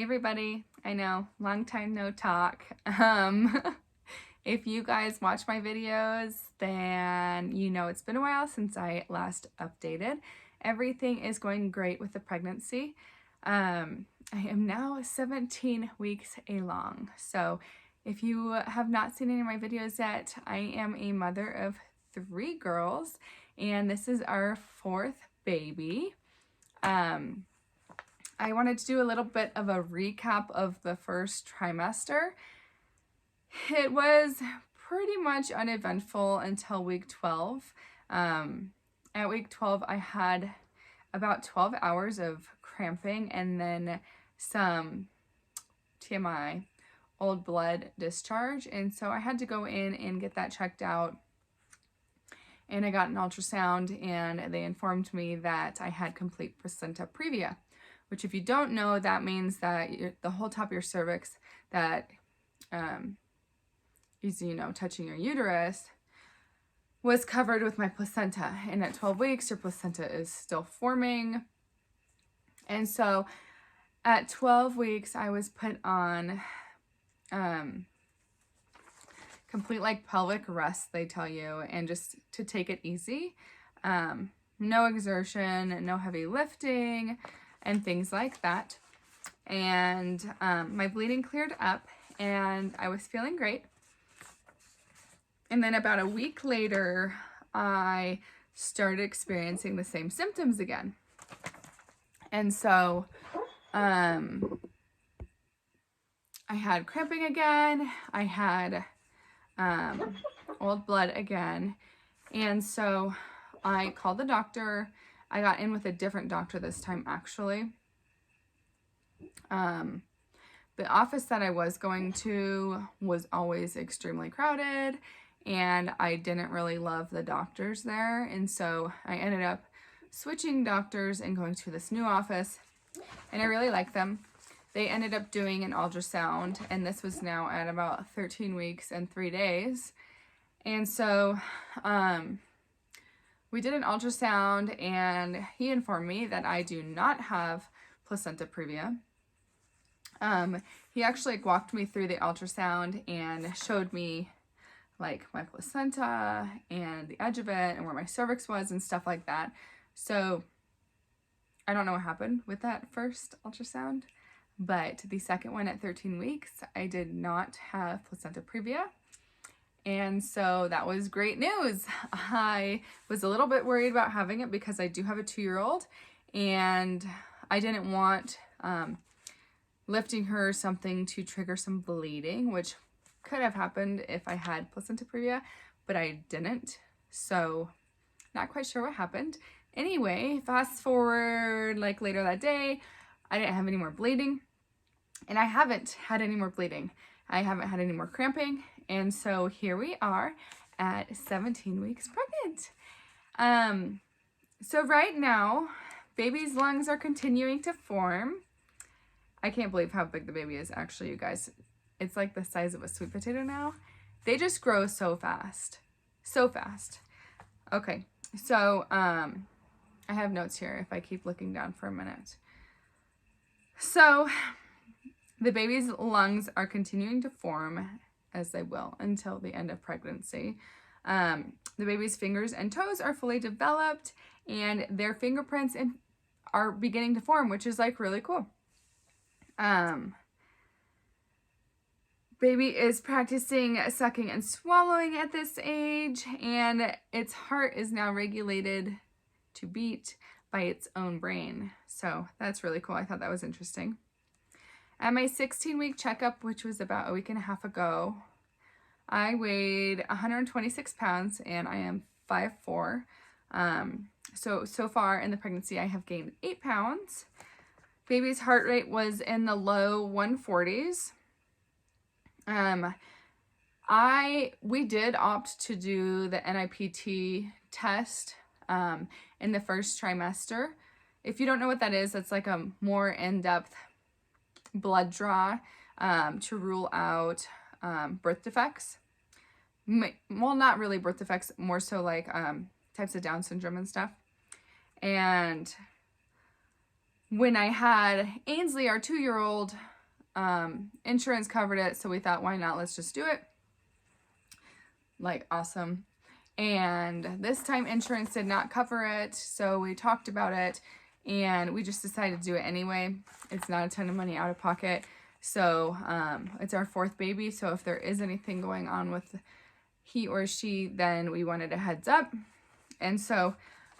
Hey everybody, I know, long time no talk. If you guys watch my videos, then you know it's been a while since I last updated. Everything is going great with the pregnancy. I am now 17 weeks along. So if you have not seen any of my videos yet, I am a mother of 3 girls, and this is our 4th baby. I wanted to do a little bit of a recap of the first trimester. It was pretty much uneventful until week 12. At week 12, I had about 12 hours of cramping and then some TMI, old blood discharge. And so I had to go in and get that checked out. And I got an ultrasound and they informed me that I had complete placenta previa, which if you don't know, that means that the whole top of your cervix that is, touching your uterus was covered with my placenta. And at 12 weeks, your placenta is still forming. And so at 12 weeks, I was put on complete pelvic rest, they tell you, and just to take it easy. No exertion, no heavy lifting, and things like that. And my bleeding cleared up and I was feeling great. And then about a week later, I started experiencing the same symptoms again. And so I had cramping again. I had old blood again. And so I called the doctor. I got in with a different doctor this time, actually. The office that I was going to was always extremely crowded, and I didn't really love the doctors there. And so I ended up switching doctors and going to this new office, and I really liked them. They ended up doing an ultrasound, and this was now at about 13 weeks and 3 days. And so, we did an ultrasound and he informed me that I do not have placenta previa. He actually walked me through the ultrasound and showed me my placenta and the edge of it and where my cervix was and stuff like that. So I don't know what happened with that first ultrasound, but the second one at 13 weeks, I did not have placenta previa. And so that was great news. I was a little bit worried about having it because I do have a 2-year-old and I didn't want lifting her something to trigger some bleeding, which could have happened if I had placenta previa, but I didn't. So not quite sure what happened. Anyway, fast forward later that day, I didn't have any more bleeding and I haven't had any more bleeding. I haven't had any more cramping. And so here we are at 17 weeks pregnant. So right now, baby's lungs are continuing to form. I can't believe how big the baby is, actually, you guys. It's like the size of a sweet potato now. They just grow so fast. So fast. Okay, so I have notes here if I keep looking down for a minute. So the baby's lungs are continuing to form, as they will until the end of pregnancy. The baby's fingers and toes are fully developed and their fingerprints are beginning to form, which is really cool. Baby is practicing sucking and swallowing at this age, and its heart is now regulated to beat by its own brain. So that's really cool. I thought that was interesting. At my 16-week checkup, which was about a week and a half ago, I weighed 126 pounds and I am 5'4". So far in the pregnancy, I have gained 8 pounds. Baby's heart rate was in the low 140s. We did opt to do the NIPT test in the first trimester. If you don't know what that is, that's a more in-depth blood draw to rule out birth defects. Well, not really birth defects, more so types of Down syndrome and stuff. And when I had Ainsley, our 2-year-old, insurance covered it, so we thought, why not? Let's just do it. Like, awesome. And this time insurance did not cover it, so we talked about it and we just decided to do it anyway. It's not a ton of money out of pocket. So it's our 4th baby, so if there is anything going on with he or she, then we wanted a heads up. And so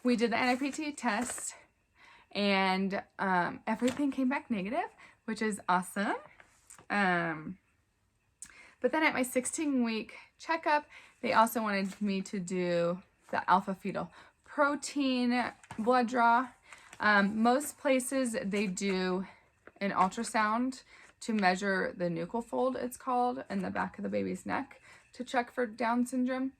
we did the NIPT test, and everything came back negative, which is awesome. But then at my 16-week checkup, they also wanted me to do the alpha fetal protein blood draw. Most places they do an ultrasound to measure the nuchal fold, it's called, in the back of the baby's neck to check for Down syndrome,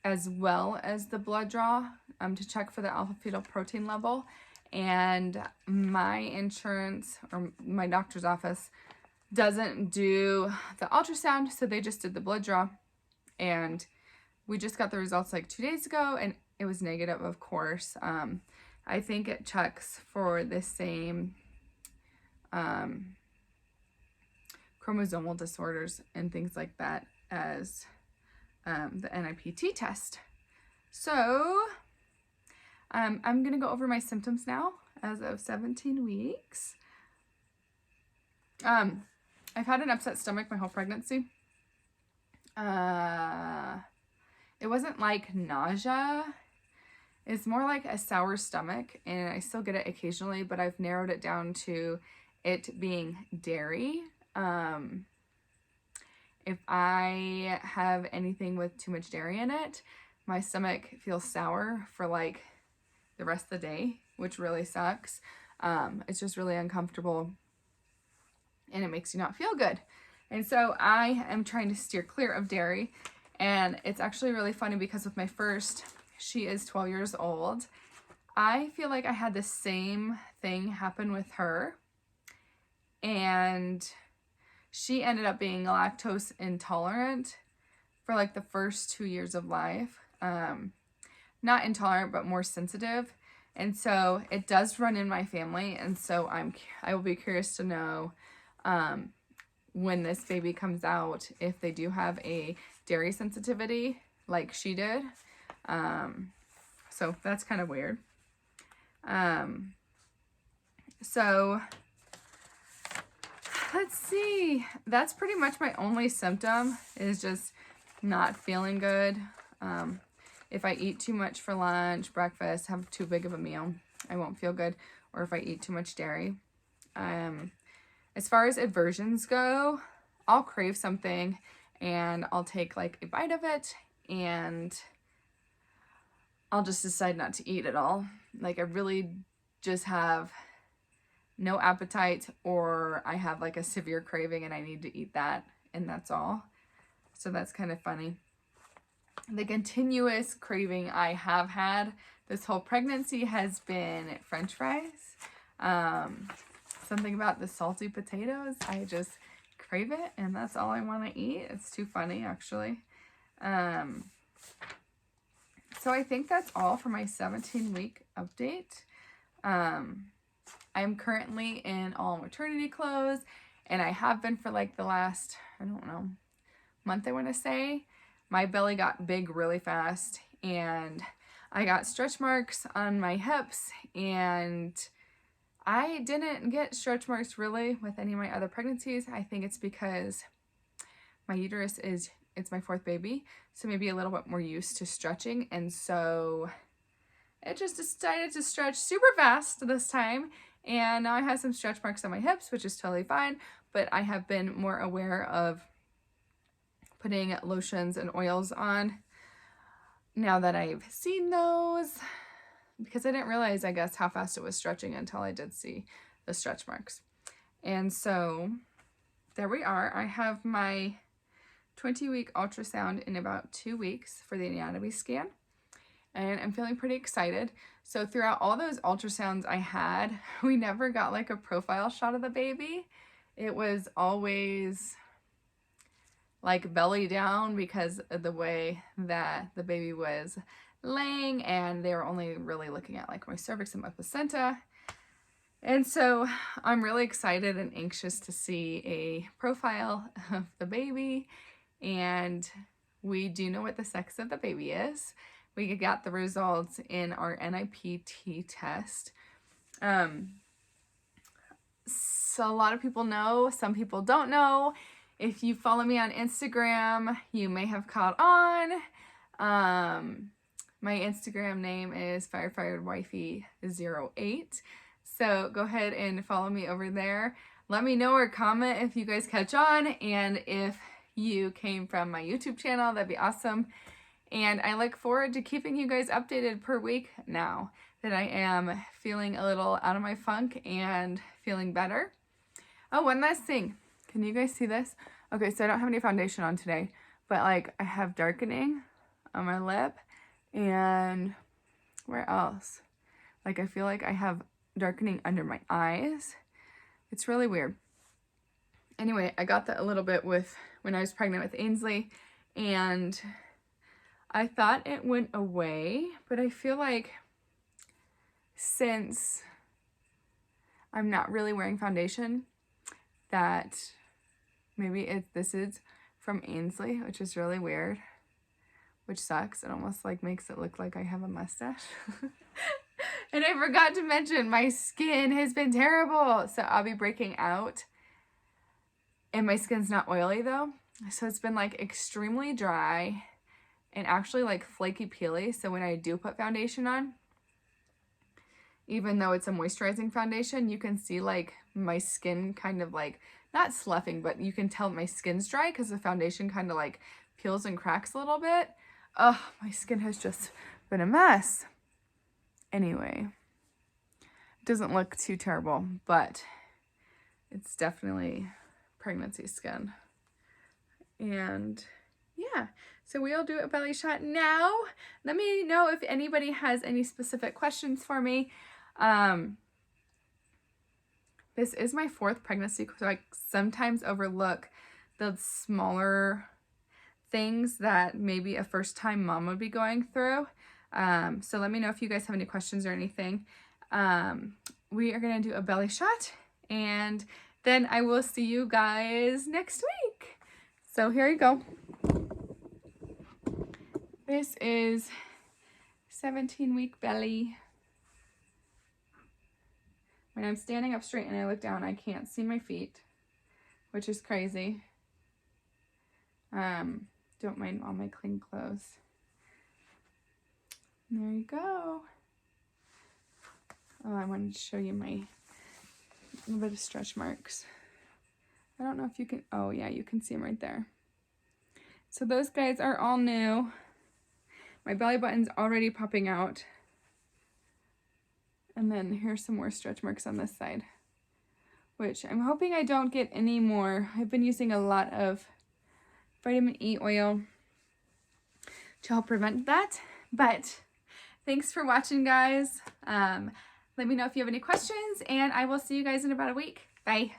as well as the blood draw to check for the alpha fetal protein level. And my insurance, or my doctor's office, doesn't do the ultrasound, so they just did the blood draw. And we just got the results like 2 days ago, and it was negative, of course. I think it checks for the same chromosomal disorders and things like that as the NIPT test. So I'm going to go over my symptoms now as of 17 weeks. I've had an upset stomach my whole pregnancy. It wasn't like nausea. It's more like a sour stomach, and I still get it occasionally, but I've narrowed it down to it being dairy. If I have anything with too much dairy in it, my stomach feels sour for like the rest of the day, which really sucks. It's just really uncomfortable, and it makes you not feel good. And so I am trying to steer clear of dairy. And it's actually really funny because with my first, she is 12 years old. I feel like I had the same thing happen with her. And she ended up being lactose intolerant for like the first 2 years of life. Not intolerant, but more sensitive. And so it does run in my family. And so I will be curious to know when this baby comes out, if they do have a dairy sensitivity like she did. So that's kind of weird. So let's see. That's pretty much my only symptom, is just not feeling good. If I eat too much for lunch, breakfast, have too big of a meal, I won't feel good. Or if I eat too much dairy. As far as aversions go, I'll crave something and I'll take like a bite of it and I'll just decide not to eat at all. Like I really just have no appetite, or I have like a severe craving and I need to eat that, and that's all. So that's kind of funny. The continuous craving I have had this whole pregnancy has been French fries. Something about the salty potatoes, I just crave it, and that's all I want to eat. It's too funny, actually. So I think that's all for my 17-week update. I'm currently in all maternity clothes, and I have been for like the last, I don't know, month, I want to say. My belly got big really fast, and I got stretch marks on my hips, and I didn't get stretch marks really with any of my other pregnancies. I think it's because my uterus it's my 4th baby, so maybe a little bit more used to stretching, and so it just decided to stretch super fast this time, and now I have some stretch marks on my hips, which is totally fine, but I have been more aware of putting lotions and oils on now that I've seen those, because I didn't realize, I guess, how fast it was stretching until I did see the stretch marks. And so there we are. I have my 20-week ultrasound in about 2 weeks for the anatomy scan, and I'm feeling pretty excited. So throughout all those ultrasounds I had, we never got like a profile shot of the baby. It was always like belly down because of the way that the baby was laying, and they were only really looking at like my cervix and my placenta. And so I'm really excited and anxious to see a profile of the baby, and we do know what the sex of the baby is. We got the results in our NIPT test. So a lot of people know, some people don't know. If you follow me on Instagram, you may have caught on. My Instagram name is firefiredwifey08. So go ahead and follow me over there. Let me know or comment if you guys catch on, and if you came from my YouTube channel, that'd be awesome. And I look forward to keeping you guys updated per week now that I am feeling a little out of my funk and feeling better. Oh, one last thing. Can you guys see this? Okay, so I don't have any foundation on today, but like I have darkening on my lip, and where else? Like I feel like I have darkening under my eyes. It's really weird. Anyway, I got that a little bit when I was pregnant with Ainsley, and I thought it went away, but I feel like since I'm not really wearing foundation, that maybe this is from Ainsley, which is really weird, which sucks. It almost like makes it look like I have a mustache. And I forgot to mention, my skin has been terrible. So I'll be breaking out. And my skin's not oily though. So it's been like extremely dry and actually like flaky peely. So when I do put foundation on, even though it's a moisturizing foundation, you can see like my skin kind of like, not sloughing, but you can tell my skin's dry because the foundation kind of like peels and cracks a little bit. Oh, my skin has just been a mess. Anyway, it doesn't look too terrible, but it's definitely pregnancy skin. And yeah, so we'll do a belly shot now. Let me know if anybody has any specific questions for me. This is my 4th pregnancy, so I sometimes overlook the smaller things that maybe a first-time mom would be going through. So let me know if you guys have any questions or anything. We are going to do a belly shot, and then I will see you guys next week. So here you go. This is 17-week belly. When I'm standing up straight and I look down, I can't see my feet, which is crazy. Don't mind all my clean clothes. There you go. Oh, I wanted to show you my little bit of stretch marks. I don't know if you can, oh yeah, you can see them right there. So those guys are all new. My belly button's already popping out. And then here's some more stretch marks on this side, which I'm hoping I don't get any more. I've been using a lot of vitamin E oil to help prevent that. But thanks for watching, guys. Let me know if you have any questions, and I will see you guys in about a week. Bye.